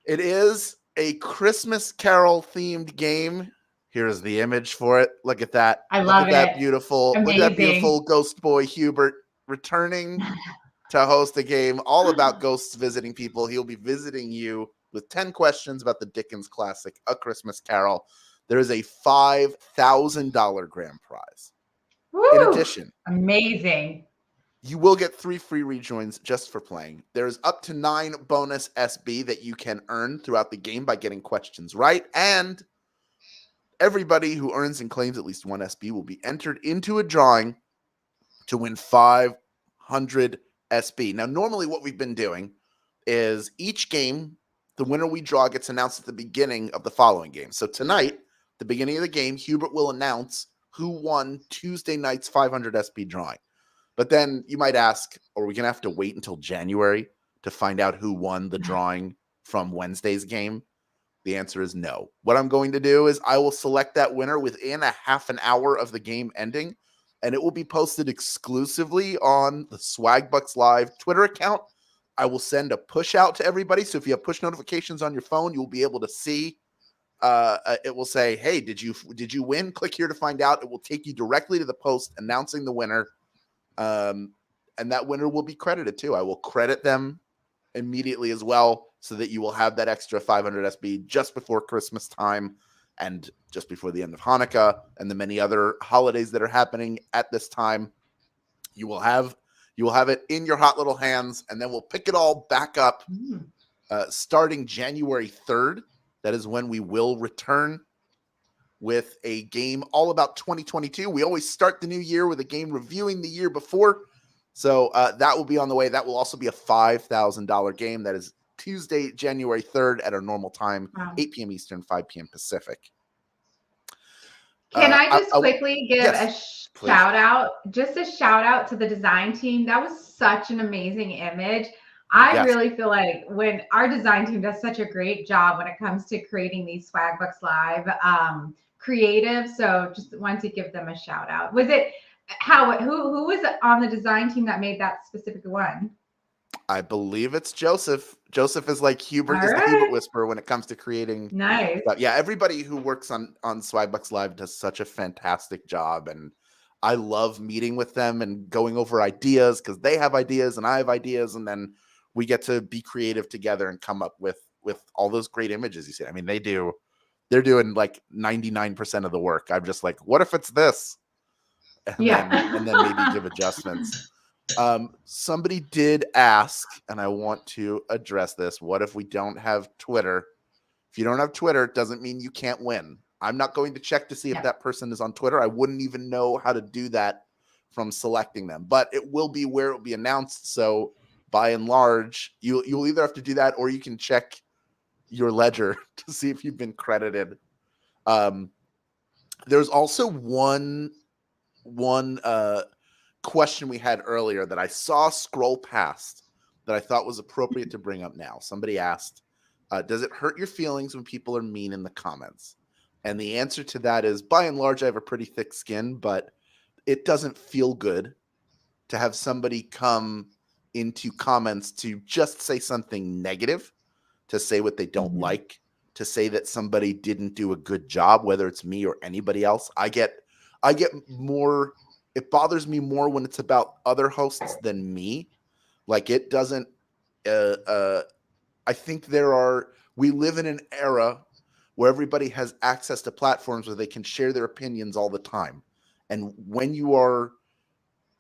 [SPEAKER 2] It is a Christmas Carol themed game. Here's the image for it. Look at that.
[SPEAKER 1] I
[SPEAKER 2] Look
[SPEAKER 1] love
[SPEAKER 2] at that
[SPEAKER 1] it.
[SPEAKER 2] beautiful. Look at that
[SPEAKER 1] Amazing.
[SPEAKER 2] beautiful ghost boy Hubert returning to host a game all about ghosts visiting people. He'll be visiting you with 10 questions about the Dickens classic, A Christmas Carol. There is a $5,000 grand prize.
[SPEAKER 1] Woo!
[SPEAKER 2] In addition,
[SPEAKER 1] Amazing.
[SPEAKER 2] you will get 3 free rejoins just for playing. There's up to 9 bonus SB that you can earn throughout the game by getting questions right. And everybody who earns and claims at least 1 SB will be entered into a drawing to win 500 SB. Now, normally what we've been doing is each game, the winner we draw gets announced at the beginning of the following game. So tonight, the beginning of the game, Hubert will announce who won Tuesday night's 500 SB drawing. But then you might ask, are we going to have to wait until January to find out who won the drawing from Wednesday's game? The answer is no. What I'm going to do is I will select that winner within a half an hour of the game ending, and it will be posted exclusively on the Swagbucks Live Twitter account. I will send a push out to everybody. So if you have push notifications on your phone, you'll be able to see. It will say, "Hey, did you win? Click here to find out." It will take you directly to the post announcing the winner. And that winner will be credited too. I will credit them immediately as well so that you will have that extra 500 SB just before Christmas time and just before the end of Hanukkah and the many other holidays that are happening at this time. You will have it in your hot little hands, and then we'll pick it all back up starting January 3rd. That is when we will return with a game all about 2022. We always start the new year with a game reviewing the year before. So that will be on the way. That will also be a $5,000 game. That is Tuesday, January 3rd at our normal time, 8 p.m. Eastern, 5 p.m. Pacific.
[SPEAKER 1] Can I just quickly give
[SPEAKER 2] yes,
[SPEAKER 1] a shout out? Just a shout out to the design team. That was such an amazing image. I really feel like when our design team does such a great job when it comes to creating these Swagbucks Live creative. So just wanted to give them a shout out. Was it who was on the design team that made that specific one?
[SPEAKER 2] I believe it's Joseph. Joseph is like Hubert is the Hubert whisperer when it comes to creating.
[SPEAKER 1] Nice.
[SPEAKER 2] But yeah, everybody who works on Swagbucks Live does such a fantastic job, and I love meeting with them and going over ideas because they have ideas and I have ideas, and then we get to be creative together and come up with all those great images you see. I mean, they're doing like 99% of the work. I'm just like, what if it's this? And then maybe give adjustments. Somebody did ask, and I want to address this. What if we don't have Twitter? If you don't have Twitter, it doesn't mean you can't win. I'm not going to check to see if that person is on Twitter. I wouldn't even know how to do that from selecting them, but it will be where it will be announced. So by and large, you'll either have to do that or you can check your ledger to see if you've been credited. There's also one question we had earlier that I saw scroll past that I thought was appropriate to bring up now. Somebody asked, does it hurt your feelings when people are mean in the comments? And the answer to that is, by and large, I have a pretty thick skin, but it doesn't feel good to have somebody come into comments to just say something negative, to say what they don't like, to say that somebody didn't do a good job, whether it's me or anybody else. I get more. It bothers me more when it's about other hosts than me. Like it doesn't. I think we live in an era where everybody has access to platforms where they can share their opinions all the time. And when you are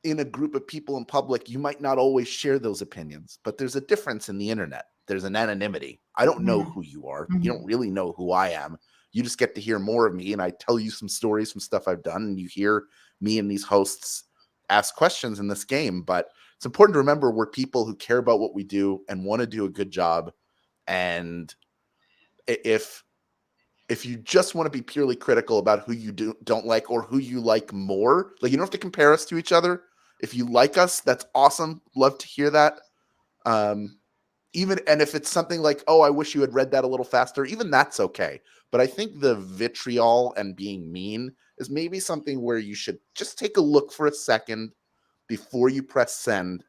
[SPEAKER 2] in a group of people in public, you might not always share those opinions, but there's a difference in the internet. There's an anonymity. I don't know who you are. You don't really know who I am. You just get to hear more of me, and I tell you some stories, some stuff I've done, and you hear me and these hosts ask questions in this game. But it's important to remember we're people who care about what we do and want to do a good job. And if you just want to be purely critical about who you don't like or who you like more, like, you don't have to compare us to each other. If you like us, that's awesome. Love to hear that. And if it's something like, oh, I wish you had read that a little faster, even that's okay. But I think the vitriol and being mean is maybe something where you should just take a look for a second before you press send,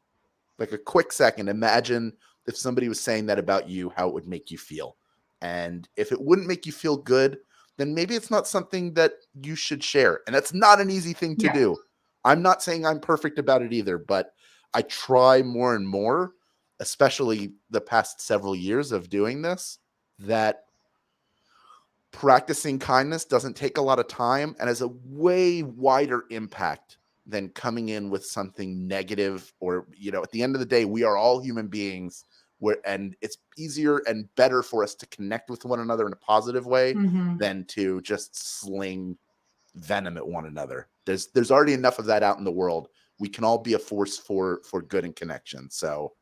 [SPEAKER 2] like a quick second. Imagine if somebody was saying that about you, how it would make you feel. And if it wouldn't make you feel good, then maybe it's not something that you should share. And that's not an easy thing to do. I'm not saying I'm perfect about it either, but I try more and more, especially the past several years of doing this, that practicing kindness doesn't take a lot of time and has a way wider impact than coming in with something negative. Or, at the end of the day, we are all human beings, and it's easier and better for us to connect with one another in a positive way than to just sling venom at one another. There's already enough of that out in the world. We can all be a force for good and connection. So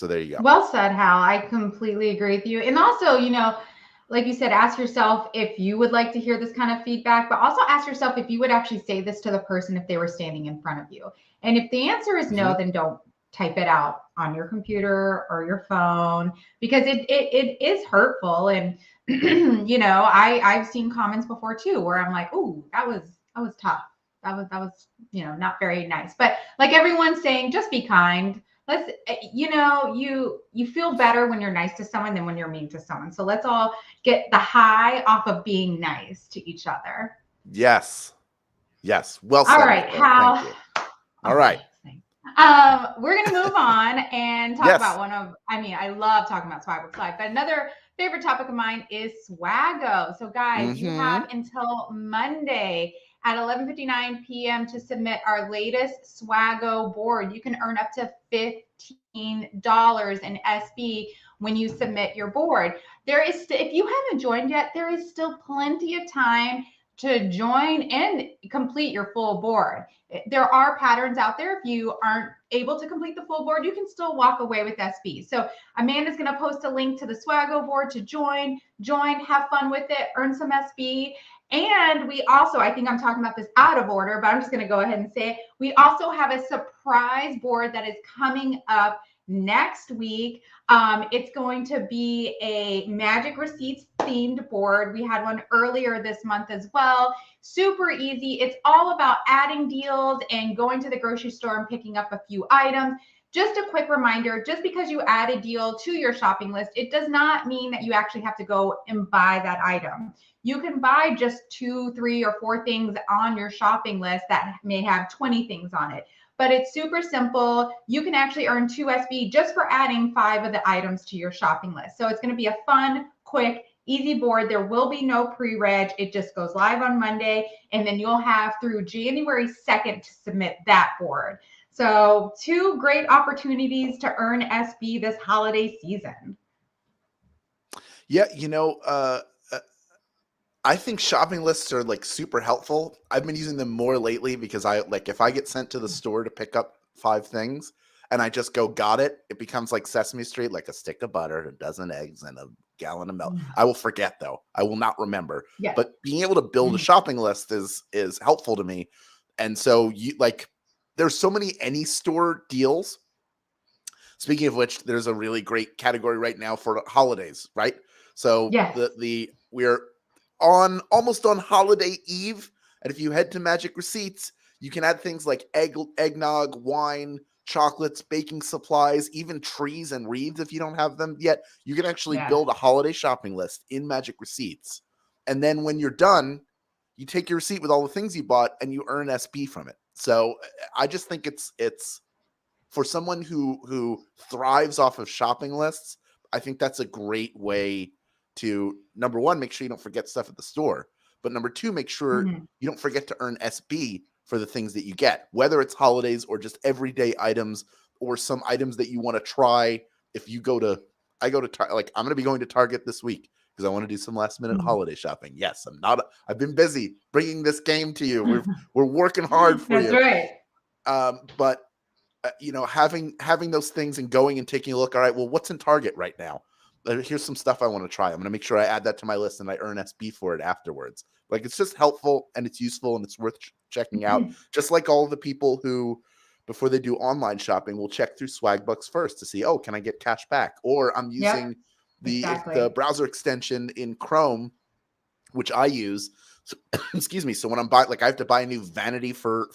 [SPEAKER 2] there you go.
[SPEAKER 1] Well said, Hal. I completely agree with you. And also, like you said, ask yourself if you would like to hear this kind of feedback, but also ask yourself if you would actually say this to the person if they were standing in front of you. And if the answer is no, then don't type it out on your computer or your phone, because it is hurtful. And I've seen comments before too where I'm like, "Ooh, that was tough. That was not very nice." But like everyone's saying, just be kind. Let's, you feel better when you're nice to someone than when you're mean to someone. So let's all get the high off of being nice to each other.
[SPEAKER 2] Yes. Well said.
[SPEAKER 1] All right, Hal.
[SPEAKER 2] Thank you. All right.
[SPEAKER 1] We're going to move on and talk about I love talking about Swagbucks Live, but another favorite topic of mine is Swago. So guys, you have until Monday at 11:59 p.m. to submit our latest Swago board. You can earn up to $15 in SB when you submit your board. If you haven't joined yet, there is still plenty of time to join and complete your full board. There are patterns out there. If you aren't able to complete the full board, you can still walk away with SB. So Amanda's going to post a link to the Swago board to join, have fun with it, earn some SB. And we also, I think I'm talking about this out of order, but I'm just going to go ahead and say it. We also have a surprise board that is coming up next week. It's going to be a Magic Receipts themed board. We had one earlier this month as well. Super easy. It's all about adding deals and going to the grocery store and picking up a few items. Just a quick reminder, just because you add a deal to your shopping list, it does not mean that you actually have to go and buy that item. You can buy just 2, 3, or 4 things on your shopping list that may have 20 things on it. But it's super simple. You can actually earn 2 SB just for adding 5 of the items to your shopping list. So it's going to be a fun, quick, easy board. There will be no pre-reg. It just goes live on Monday, and then you'll have through January 2nd to submit that board. So 2 great opportunities to earn SB this holiday season.
[SPEAKER 2] Yeah, I think shopping lists are like super helpful. I've been using them more lately because if I get sent to the store to pick up 5 things and I just go, got it, it becomes like Sesame Street, like a stick of butter, a dozen eggs, and a gallon of milk. I will forget though. I will not remember.
[SPEAKER 1] Yeah.
[SPEAKER 2] But being able to build a shopping list is helpful to me. And so there's so many any store deals. Speaking of which, there's a really great category right now for holidays, right? So we're almost on holiday eve, and if you head to Magic Receipts, you can add things like eggnog, wine, chocolates, baking supplies, even trees and wreaths. If you don't have them yet, you can actually build a holiday shopping list in Magic Receipts, and then when you're done, you take your receipt with all the things you bought and you earn SB from it. So I just think it's for someone who thrives off of shopping lists. I think that's a great way to, number one, make sure you don't forget stuff at the store. But number 2, make sure you don't forget to earn SB for the things that you get, whether it's holidays or just everyday items or some items that you want to try. If you go to, I'm going to be going to Target this week because I want to do some last minute holiday shopping. Yes, I've been busy bringing this game to you. We're working hard for
[SPEAKER 1] That's
[SPEAKER 2] you.
[SPEAKER 1] right.
[SPEAKER 2] But having those things and going and taking a look. All right, well, what's in Target right now? Here's some stuff I want to try. I'm going to make sure I add that to my list and I earn SB for it afterwards. Like, it's just helpful and it's useful and it's worth checking out. Just like all the people who, before they do online shopping, will check through Swagbucks first to see, oh, can I get cash back? Or I'm using the browser extension in Chrome, which I use. So, excuse me. So when I'm buying, like, I have to buy a new vanity for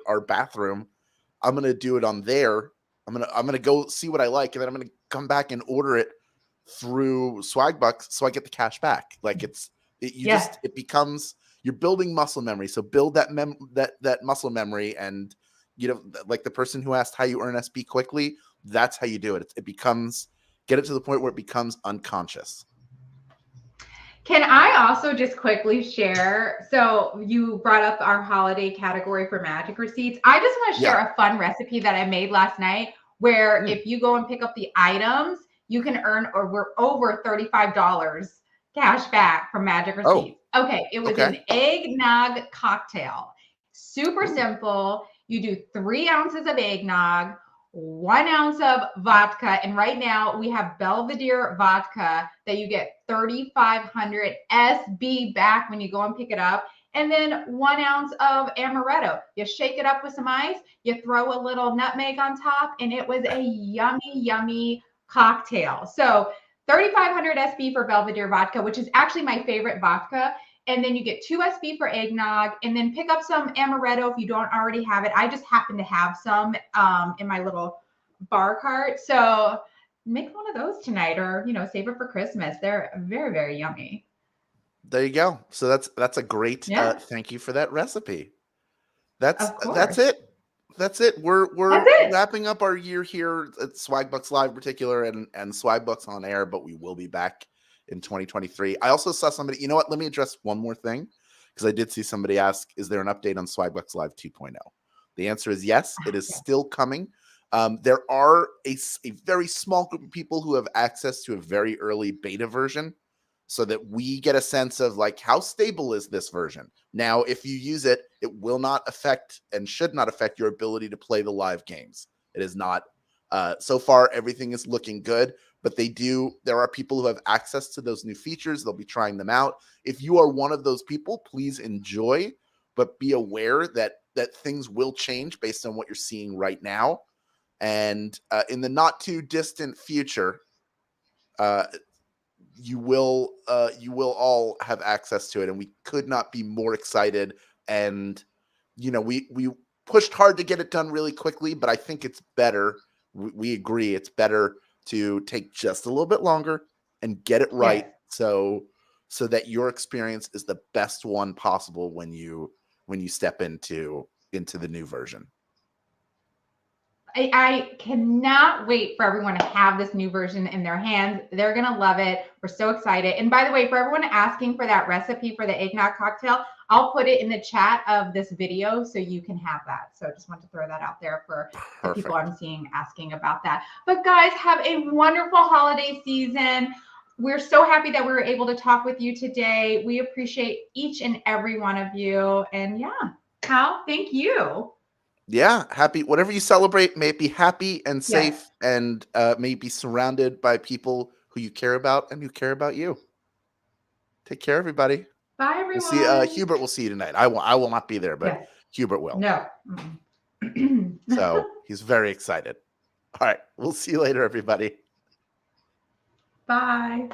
[SPEAKER 2] our bathroom, I'm gonna do it on there. I'm gonna go see what I like, and then I'm gonna come back and order it through Swagbucks, so I get the cash back. Like, it becomes, you're building muscle memory. So build that that muscle memory, and like the person who asked how you earn SB quickly, that's how you do it. It becomes, get it to the point where it becomes unconscious.
[SPEAKER 1] Can I also just quickly share? So you brought up our holiday category for magic receipts. I just want to share a fun recipe that I made last night where if you go and pick up the items, you can earn over $35 cash back from magic receipts. Oh. Okay. It was an eggnog cocktail. Super simple. You do 3 ounces of eggnog, 1 ounce of vodka, and right now we have Belvedere vodka that you get 3,500 SB back when you go and pick it up, and then 1 ounce of amaretto. You shake it up with some ice, you throw a little nutmeg on top, and it was a yummy cocktail. So 3,500 SB for Belvedere vodka, which is actually my favorite vodka. And then you get 2 SB for eggnog, and then pick up some amaretto if you don't already have it. I just happen to have some in my little bar cart. So make one of those tonight, or save it for Christmas. They're very, very yummy.
[SPEAKER 2] There you go. So that's a great thank you for that recipe. That's it. That's it. We're wrapping up our year here at Swagbucks Live in particular and Swagbucks On Air, but we will be back in 2023. I also saw somebody, you know what? Let me address one more thing, because I did see somebody ask, is there an update on Swagbucks Live 2.0? The answer is yes. It is still coming. There are a very small group of people who have access to a very early beta version, so that we get a sense of, like, how stable is this version. Now, if you use it, it will not affect and should not affect your ability to play the live games. It is not. So far, everything is looking good. But there are people who have access to those new features. They'll be trying them out. If you are one of those people, please enjoy, but be aware that things will change based on what you're seeing right now. And in the not too distant future, you will all have access to it. And we could not be more excited. And, we pushed hard to get it done really quickly, but I think it's better. We agree it's better to take just a little bit longer and get it right, so that your experience is the best one possible when you step into the new version.
[SPEAKER 1] I cannot wait for everyone to have this new version in their hands. They're going to love it. We're so excited. And by the way, for everyone asking for that recipe for the eggnog cocktail, I'll put it in the chat of this video so you can have that. So I just want to throw that out there for the people I'm seeing asking about that. But guys, have a wonderful holiday season. We're so happy that we were able to talk with you today. We appreciate each and every one of you. And Hal, thank you.
[SPEAKER 2] Yeah, happy. Whatever you celebrate, may it be happy and safe, and may be surrounded by people who you care about and who care about you. Take care, everybody.
[SPEAKER 1] Bye, everyone.
[SPEAKER 2] We'll see. Hubert will see you tonight. I will not be there, but Hubert will.
[SPEAKER 1] No.
[SPEAKER 2] So he's very excited. All right, we'll see you later, everybody.
[SPEAKER 1] Bye.